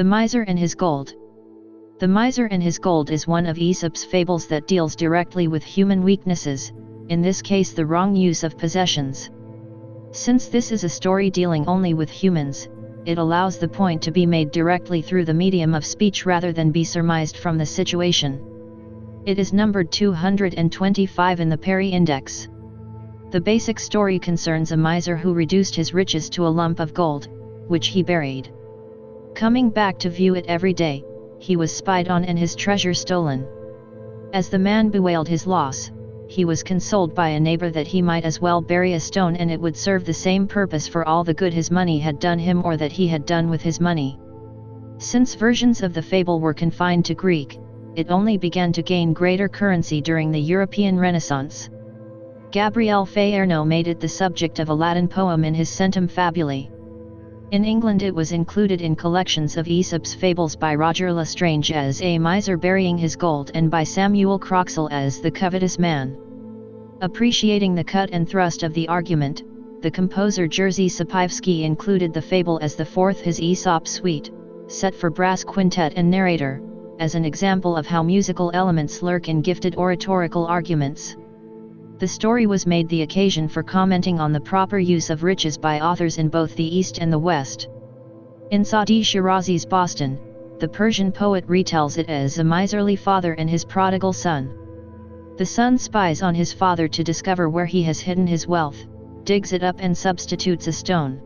The Miser and His Gold. The Miser and His Gold is one of Aesop's fables that deals directly with human weaknesses, in this case the wrong use of possessions. Since this is a story dealing only with humans, it allows the point to be made directly through the medium of speech rather than be surmised from the situation. It is numbered 225 in the Perry Index. The basic story concerns a miser who reduced his riches to a lump of gold, which he buried. Coming back to view it every day, he was spied on and his treasure stolen. As the man bewailed his loss, he was consoled by a neighbor that he might as well bury a stone and it would serve the same purpose for all the good his money had done him or that he had done with his money. Since versions of the fable were confined to Greek, it only began to gain greater currency during the European Renaissance. Gabriel Faerno made it the subject of a Latin poem in his Centum Fabulae. In England it was included in collections of Aesop's fables by Roger L'Estrange as A Miser Burying His Gold and by Samuel Croxall as The Covetous Man. Appreciating the cut and thrust of the argument, the composer Jerzy Sapivsky included the fable as the fourth his Aesop suite, set for brass quintet and narrator, as an example of how musical elements lurk in gifted oratorical arguments. The story was made the occasion for commenting on the proper use of riches by authors in both the East and the West. In Saadi Shirazi's Boston, the Persian poet retells it as a miserly father and his prodigal son. The son spies on his father to discover where he has hidden his wealth, digs it up and substitutes a stone.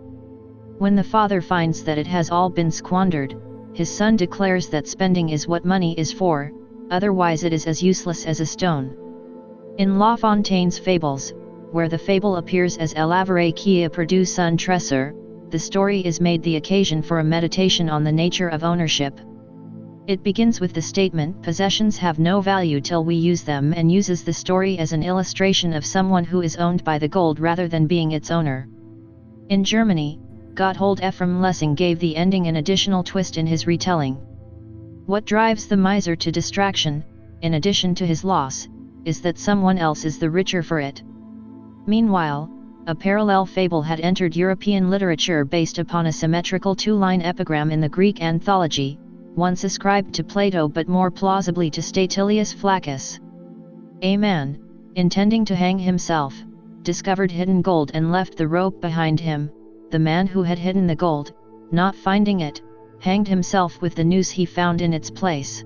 When the father finds that it has all been squandered, his son declares that spending is what money is for, otherwise it is as useless as a stone. In La Fontaine's Fables, where the fable appears as El avare qui a perdu son trésor, the story is made the occasion for a meditation on the nature of ownership. It begins with the statement possessions have no value till we use them and uses the story as an illustration of someone who is owned by the gold rather than being its owner. In Germany, Gotthold Ephraim Lessing gave the ending an additional twist in his retelling. What drives the miser to distraction, in addition to his loss, is that someone else is the richer for it. Meanwhile, a parallel fable had entered European literature based upon a symmetrical two-line epigram in the Greek anthology, once ascribed to Plato but more plausibly to Statilius Flaccus. A man, intending to hang himself, discovered hidden gold and left the rope behind him. The man who had hidden the gold, not finding it, hanged himself with the noose he found in its place.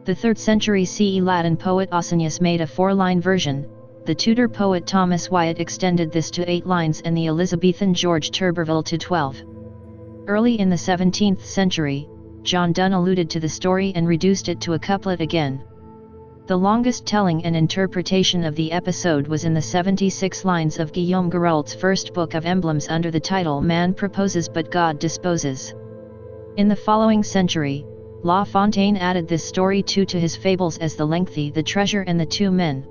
The 3rd century CE Latin poet Ausonius made a 4-line version, the Tudor poet Thomas Wyatt extended this to 8 lines and the Elizabethan George Turberville to 12. Early in the 17th century, John Donne alluded to the story and reduced it to a couplet again. The longest telling and interpretation of the episode was in the 76 lines of Guillaume Girault's first book of emblems under the title Man Proposes but God Disposes. In the following century, La Fontaine added this story too to his fables as The Lengthy, The Treasure and The Two Men.